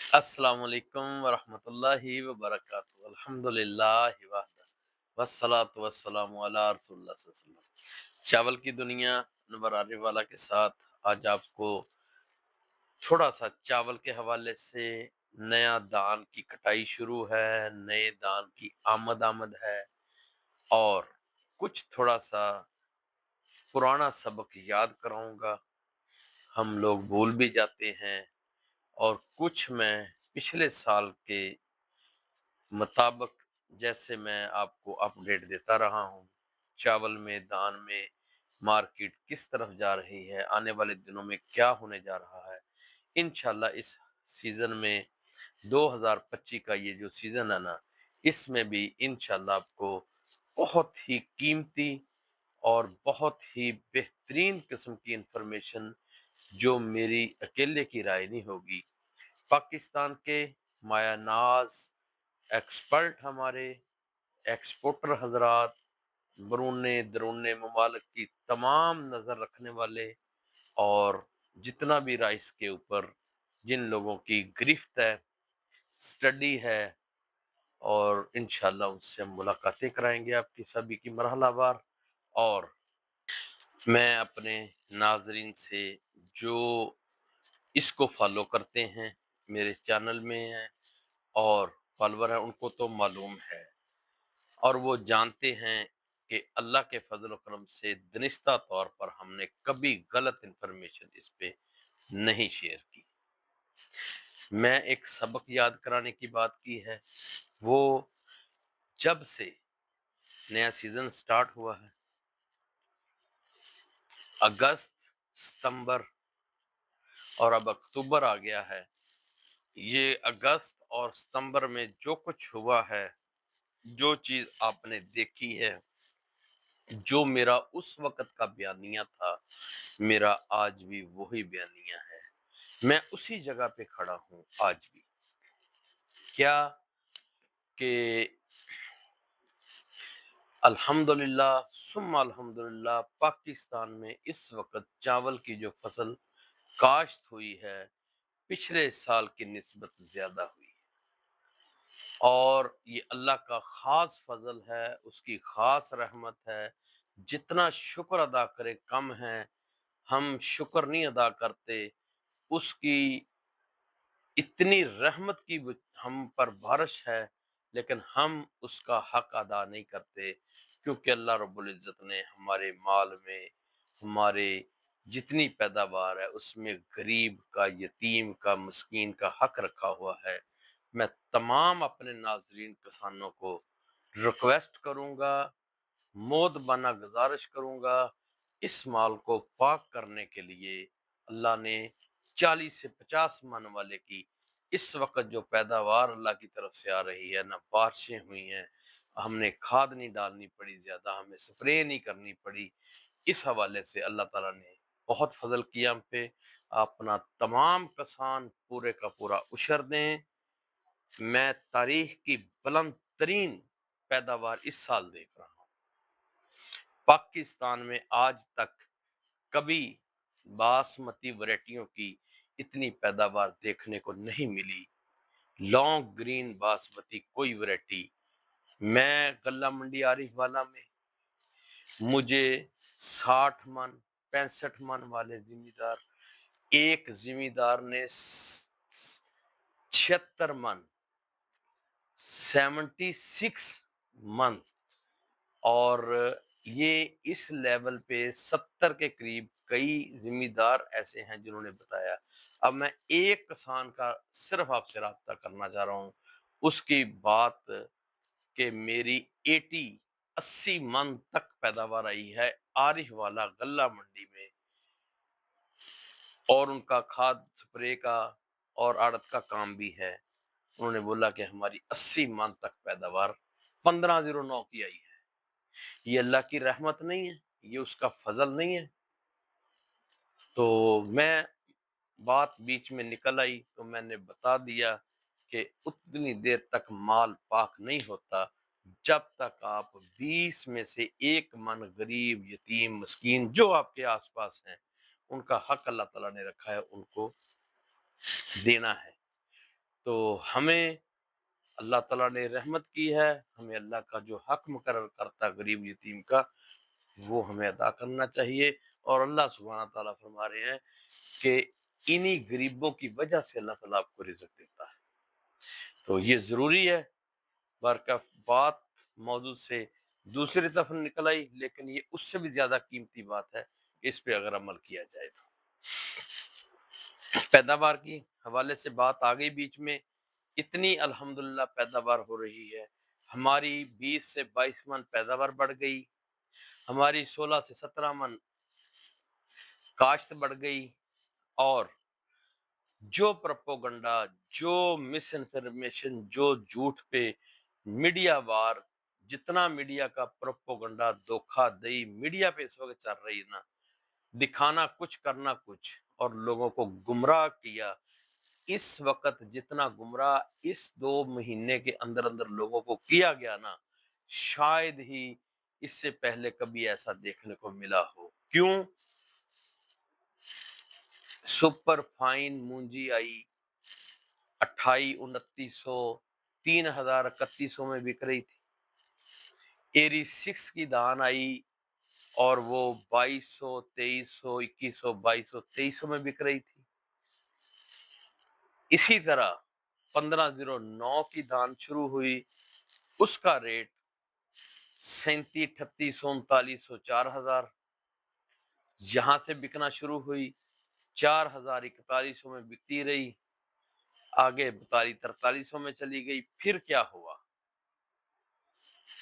अस्सलाम वालेकुम वरहमतुल्लाहि वबरकातुहू। अल्हम्दुलिल्लाहि वहदा वस्सलातु वस्सलामु अला रसूलिल्लाह सल्लल्लाहु अलैहि वसल्लम। चावल की दुनिया नंबर आने वाला के साथ आज आपको थोड़ा सा चावल के हवाले से नया दान की कटाई शुरू है, नए दान की आमद है और कुछ थोड़ा सा पुराना सबक याद कराऊंगा। हम लोग भूल भी जाते हैं और कुछ मैं पिछले साल के मुताबिक जैसे मैं आपको अपडेट देता रहा हूँ। चावल में दान में मार्केट किस तरफ जा रही है, आने वाले दिनों में क्या होने जा रहा है। इंशाल्लाह इस सीजन में 2025 का ये जो सीजन है ना, इसमें भी इंशाल्लाह आपको बहुत ही कीमती और बहुत ही बेहतरीन किस्म की इंफॉर्मेशन, जो मेरी अकेले की राय नहीं होगी, पाकिस्तान के मायानाज एक्सपर्ट, हमारे एक्सपोर्टर हजरात, बरूने दरूने ममालिक की तमाम नज़र रखने वाले और जितना भी राइस के ऊपर जिन लोगों की गिरफ्त है, स्टडी है, और इंशाल्लाह उनसे हम मुलाकातें कराएंगे आपकी सभी की मरहलावार। और मैं अपने नाजरीन से जो इसको फॉलो करते हैं, मेरे चैनल में हैं और फॉलोवर हैं, उनको तो मालूम है और वो जानते हैं कि अल्लाह के फजल व करम से दनिस्ता तौर पर हमने कभी गलत इंफॉर्मेशन इस पे नहीं शेयर की। मैं एक सबक याद कराने की बात की है, वो जब से नया सीजन स्टार्ट हुआ है, अगस्त, सितंबर और अब अक्टूबर आ गया है। ये अगस्त और सितंबर में जो कुछ हुआ है, जो चीज आपने देखी है, जो मेरा उस वक्त का बयानिया था, मेरा आज भी वही बयानिया है। मैं उसी जगह पे खड़ा हूँ आज भी। क्या कि अल्हम्दुलिल्लाह सुम्मा अल्हम्दुलिल्लाह, पाकिस्तान में इस वक्त चावल की जो फसल काश्त हुई है, पिछले साल की निस्बत ज्यादा हुई है और ये अल्लाह का खास फजल है, उसकी खास रहमत है। जितना शुक्र अदा करे कम है। हम शुक्र नहीं अदा करते, उसकी इतनी रहमत की हम पर बारिश है, लेकिन हम उसका हक अदा नहीं करते, क्योंकि अल्लाह रब्बुल इज़्ज़त ने हमारे माल में, हमारे जितनी पैदावार है उसमें गरीब का, यतीम का, मस्कीन का हक रखा हुआ है। मैं तमाम अपने नाजरीन किसानों को रिक्वेस्ट करूंगा, मोदबाना गुजारिश करूंगा, इस माल को पाक करने के लिए अल्लाह ने 40 से 50 मन वाले की इस वक्त जो पैदावार अल्लाह की तरफ से आ रही है ना, बारिशें हुई हैं, हमने खाद नहीं डालनी पड़ी, ज्यादा हमें स्प्रे नहीं करनी पड़ी, इस हवाले से अल्लाह ताला ने बहुत फजल किया हम पे। अपना तमाम किसान पूरे का पूरा उशर दें। मैं तारीख की बुलंद तरीन पैदावार इस साल देख रहा हूँ। पाकिस्तान में आज तक कभी बासमती वैरायटियों की इतनी पैदावार देखने को नहीं मिली। लॉन्ग ग्रीन बासमती कोई वैरायटी, मैं गल्ला मंडी आरिफ वाला में मुझे 60 मन, 65 मन वाले जिम्मेदार, एक जिम्मेदार ने 76 मन, 76 मन, और ये इस लेवल पे 70 के करीब कई जिम्मेदार ऐसे हैं जिन्होंने बताया। अब मैं एक किसान का सिर्फ आपसे राब्ता करना चाह रहा हूँ, उसकी बात कि मेरी 80 मन तक पैदावार आई है आरिफ वाला गल्ला मंडी में, और उनका खाद स्प्रे का और आड़त का काम भी है। उन्होंने बोला कि हमारी 80 मन तक पैदावार 1509 की आई है। ये अल्लाह की रहमत नहीं है, ये उसका फजल नहीं है। तो मैं, बात बीच में निकल आई तो मैंने बता दिया कि उतनी देर तक माल पाक नहीं होता जब तक आप 20 में से 1 मन गरीब, यतीम, मस्कीन जो आपके आसपास हैं, उनका हक अल्लाह ताला ने रखा है, उनको देना है। تو ہمیں اللہ تعالیٰ نے رحمت کی ہے، ہمیں اللہ کا جو حق مقرر کرتا غریب یتیم کا وہ ہمیں ادا کرنا چاہیے، اور اللہ سبحانہ تعالیٰ فرما رہے ہیں کہ انہی غریبوں کی وجہ سے اللہ تعالیٰ آپ کو رزق دیتا ہے۔ تو یہ ضروری ہے، برکہ بات موضوع سے دوسری طرف نکل آئی، لیکن یہ اس سے بھی زیادہ قیمتی بات ہے کہ اس پہ اگر عمل کیا جائے تو۔ پیداوار کی حوالے سے بات آ گئی بیچ میں، اتنی الحمدللہ پیداوار ہو رہی ہے، ہماری 20 سے 22 من پیداوار بڑھ گئی، ہماری 16 سے 17 من کاشت بڑھ گئی، اور جو پروپوگنڈا، جو مس انفارمیشن، جو جھوٹ پہ میڈیا وار، جتنا میڈیا کا پروپوگنڈا، دھوکہ دہی میڈیا پہ اس وقت چل رہی ہے نا، دکھانا کچھ کرنا کچھ، اور لوگوں کو گمراہ کیا، اس وقت جتنا گمراہ اس 2 مہینے کے اندر اندر لوگوں کو کیا گیا نا، شاید ہی اس سے پہلے کبھی ایسا دیکھنے کو ملا ہو۔ کیوں؟ سپر فائن مونجی آئی 2800، 2900، 3100 میں بک رہی تھی۔ ایری 6 کی دان آئی اور وہ 2200، 2300، 2100، 2200، 2300 میں بک رہی تھی۔ اسی طرح 1509 کی دان شروع ہوئی، اس کا ریٹ 3700، 3800، 3900، 4000 یہاں سے بکنا شروع ہوئی، 4000، 4100 میں بکتی رہی، آگے 4200، 4300 میں چلی گئی۔ پھر کیا ہوا؟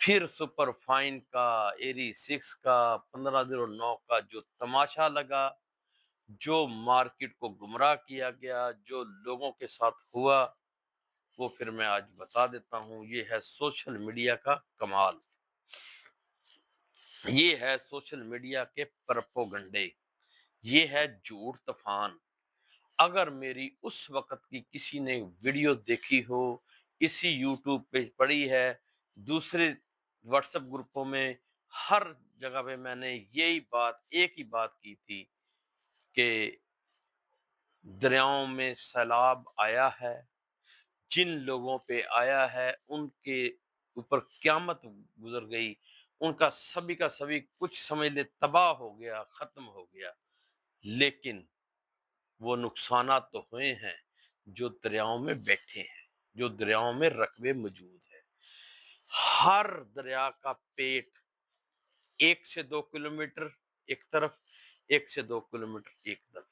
پھر سپر فائن کا، ایری 6 کا، 1509 کا جو تماشا لگا، جو مارکیٹ کو گمراہ کیا گیا، جو لوگوں کے ساتھ ہوا، وہ پھر میں آج بتا دیتا ہوں۔ یہ ہے سوشل میڈیا کا کمال، یہ ہے سوشل میڈیا کے پروپوگنڈے، یہ ہے جھوٹ طوفان۔ اگر میری اس وقت کی کسی نے ویڈیو دیکھی ہو، اسی یوٹیوب پہ پڑی ہے، دوسرے واٹس ایپ گروپوں میں، ہر جگہ پہ میں نے یہی بات، ایک ہی بات کی تھی کہ دریاؤں میں سیلاب آیا ہے، جن لوگوں پہ آیا ہے ان کے اوپر قیامت گزر گئی، ان کا سبھی کچھ سمجھ لے تباہ ہو گیا، ختم ہو گیا۔ لیکن وہ نقصانات تو ہوئے ہیں جو دریاؤں میں بیٹھے ہیں، جو دریاؤں میں رقبے موجود ہیں۔ ہر دریا کا پیٹ 1 سے 2 کلومیٹر ایک طرف، 1 سے 2 کلومیٹر ایک طرف،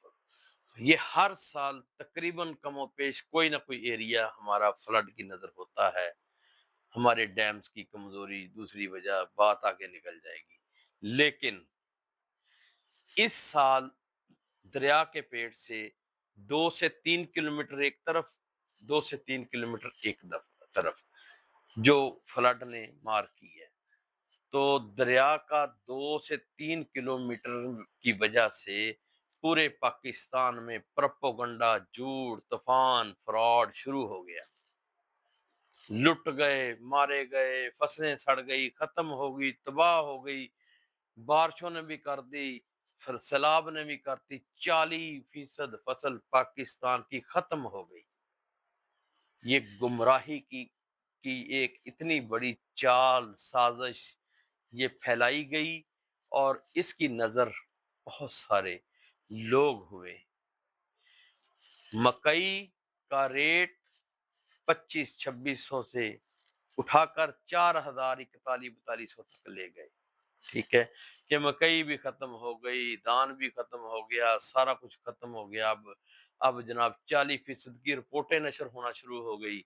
یہ ہر سال تقریباً کم و بیش کوئی نہ کوئی ایریا ہمارا فلڈ کی نظر ہوتا ہے۔ ہمارے ڈیمز کی کمزوری، دوسری وجہ، بات آگے نکل جائے گی، لیکن اس سال دریا کے پیٹ سے 2 سے 3 کلومیٹر ایک طرف، 2 سے 3 کلومیٹر ایک طرف جو فلڈ نے مار کی ہے، تو دریا کا 2 سے 3 کلومیٹر کی وجہ سے پورے پاکستان میں پروپیگنڈا، جھوٹ، طوفان، فراڈ شروع ہو گیا۔ لٹ گئے، مارے گئے، فصلیں سڑ گئی، ختم ہو گئی، تباہ ہو گئی، بارشوں نے بھی کر دی، سیلاب نے بھی کر دی، 40% فصل پاکستان کی ختم ہو گئی۔ یہ گمراہی کی ایک اتنی بڑی چال، سازش یہ پھیلائی گئی، اور اس کی نظر بہت سارے لوگ ہوئے۔ مکئی کا ریٹ 2500-2600 سے اٹھا کر 4000، 4100-4200 تک لے گئے۔ ٹھیک ہے کہ مکئی بھی ختم ہو گئی، دان بھی ختم ہو گیا، سارا کچھ ختم ہو گیا۔ اب جناب 40% کی رپورٹیں نشر ہونا شروع ہو گئی،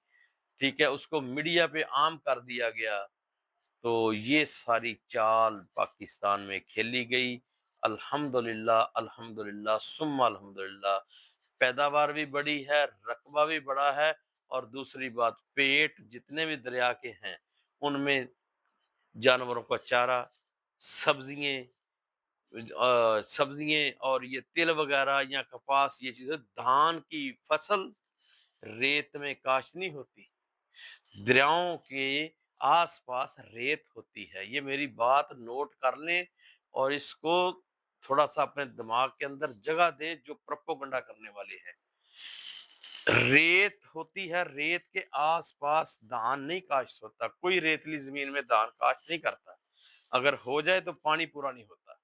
ٹھیک ہے، اس کو میڈیا پہ عام کر دیا گیا۔ تو یہ ساری چال پاکستان میں کھیلی گئی۔ الحمدللہ، الحمدللہ ثم الحمدللہ، پیداوار بھی بڑی ہے، رقبہ بھی بڑا ہے، اور دوسری بات پیٹ جتنے بھی دریا کے ہیں ان میں جانوروں کا چارہ، سبزیاں اور یہ تل وغیرہ یا کپاس، یہ چیزیں، دھان کی فصل ریت میں کاشت نہیں ہوتی، دریاؤں کے آس پاس ریت ہوتی ہے۔ یہ میری بات نوٹ کر لیں اور اس کو تھوڑا سا اپنے دماغ کے اندر جگہ دیں جو پروپیگنڈا کرنے والے ہیں۔ रेत होती है, रेत के आसपास धान नहीं काश्त होता, कोई रेतली जमीन में धान काश्त नहीं करता। अगर हो जाए तो पानी पूरा नहीं होता।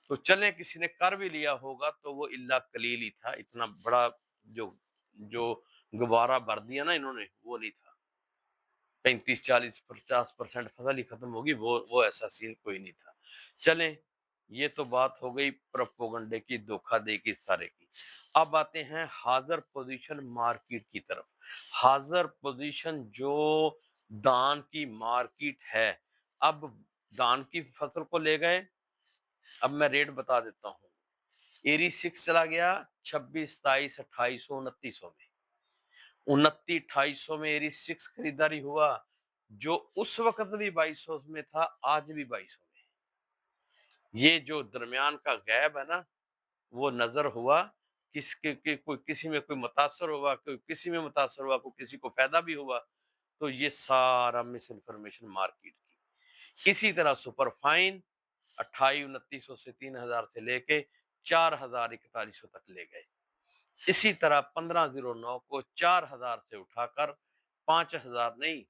तो चलें किसी ने कर भी लिया होगा तो वो इल्ला कलील ही था, इतना बड़ा जो जो गुब्बारा भर दिया ना इन्होंने, वो नहीं था। 35 40 50% फसल ही खत्म होगी, वो ऐसा सीन कोई नहीं था। चलें, ये तो बात हो गई प्रोपोगंडे की, धोखाधड़ी की, सारे की। अब आते हैं हाजिर पोजीशन मार्केट की तरफ। हाजिर पोजीशन जो धान की मार्केट है, अब धान की फसल को ले गए। अब मैं रेट बता देता हूँ। एरी 6 चला गया 26 27 2800 2900 में। 29 2800 में एरी 6 खरीदारी हुआ, जो उस वक्त भी 2200 में था, आज भी 2200 में। ये जो दरमियान का गैप है ना, वो नजर हुआ। किसके के कोई किसी में कोई मुतासर हुआ, कोई किसी में मुतासर हुआ, कोई किसी को फायदा भी हुआ। तो ये सारा मिस इन्फॉर्मेशन मार्केट की। इसी तरह सुपर फाइन 28 2900 से 3000 से लेके 4041 तक ले गए। इसी तरह 1509 को 4000 से उठाकर 5000 नहीं,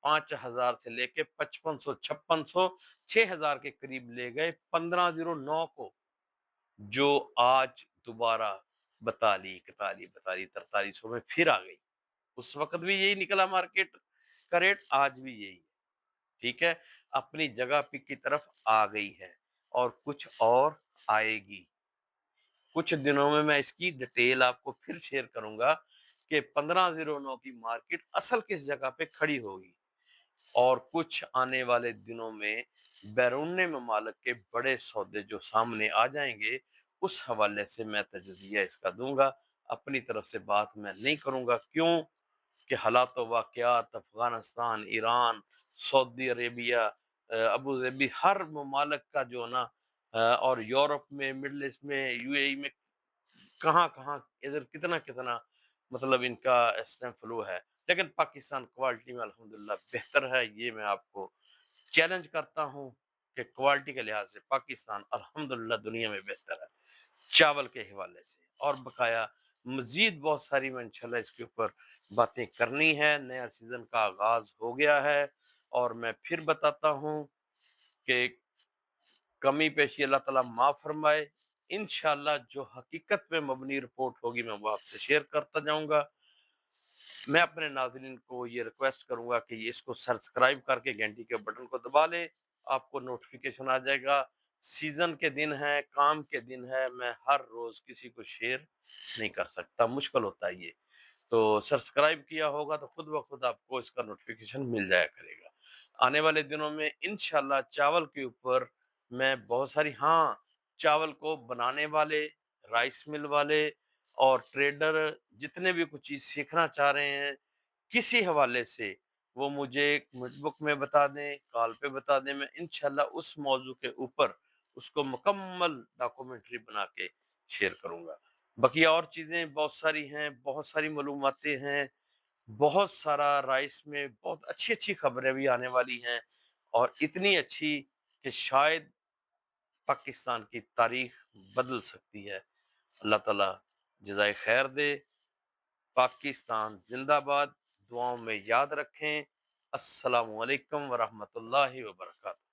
5000 से लेके 5500 5600 6000 के करीब ले गए 1509 को, जो आज दोबारा 42 41 42 4300 में फिर आ गई। उस वक्त भी यही निकला मार्केट का रेट, आज भी यही है। ठीक है, अपनी जगह पे की तरफ आ गई है और कुछ और आएगी। कुछ दिनों में मैं इसकी डिटेल आपको फिर शेयर करूंगा कि 1509 की मार्केट असल किस जगह पे खड़ी होगी। और कुछ आने वाले दिनों में बैरून ममालिक के बड़े सौदे जो सामने आ जाएंगे, उस हवाले से मैं तजज़िया इसका दूंगा। अपनी तरफ से बात मैं नहीं करूंगा, क्यों कि हालात वाक़यात Afghanistan, Iran, Saudi Arabia, Abu Dhabi, हर ममालिक का जो ना और यूरोप में, मिडल ईस्ट में, यूएई में, कहाँ कहाँ इधर कितना कितना मतलब इनका इस टाइम फ्लो है। लेकिन पाकिस्तान क्वालिटी में अल्हम्दुलिल्लाह बेहतर है, ये मैं आपको चैलेंज करता हूँ कि क्वालिटी के लिहाज से पाकिस्तान अल्हम्दुलिल्लाह दुनिया में बेहतर है चावल के हवाले से। और बकाया मजीद बहुत सारी मैं इंशाल्लाह इसके ऊपर बातें करनी है। नया सीजन का आगाज हो गया है और मैं फिर बताता हूँ कि कमी पेशी अल्लाह ताला माफ फरमाए। इंशाल्लाह जो हकीकत पे मबनी रिपोर्ट होगी मैं वो आपसे शेयर करता जाऊंगा। मैं अपने नाज़रीन को ये रिक्वेस्ट करूंगा कि ये इसको सब्सक्राइब करके घंटी के बटन को दबा ले, आपको नोटिफिकेशन आ जाएगा। सीजन के दिन है, काम के दिन है, मैं हर रोज किसी को शेयर नहीं कर सकता, मुश्किल होता है ये। तो सब्सक्राइब किया होगा तो खुद ब खुद आपको इसका नोटिफिकेशन मिल जाया करेगा। आने वाले दिनों में इंशाल्लाह चावल के ऊपर मैं बहुत सारी, हाँ, चावल को बनाने वाले, राइस मिल वाले और ट्रेडर जितने भी कुछ चीज़ सीखना चाह रहे हैं किसी हवाले से, वो मुझे नोटबुक में बता दें, कॉल पे बता दें। मैं इंशाल्लाह उस मौजू के ऊपर उसको मुकम्मल डॉक्यूमेंट्री बना के शेयर करूंगा। बाकी और चीज़ें बहुत सारी हैं, बहुत सारी मालूमातें हैं, बहुत सारा राइस में बहुत अच्छी अच्छी खबरें भी आने वाली हैं, और इतनी अच्छी कि शायद पाकिस्तान की तारीख बदल सकती है। अल्लाह ताला जज़ाए खैर दे। पाकिस्तान जिंदाबाद। दुआओं में याद रखें। अस्सलामु अलैकुम वरहमतुल्लाहि वबरकातुहू।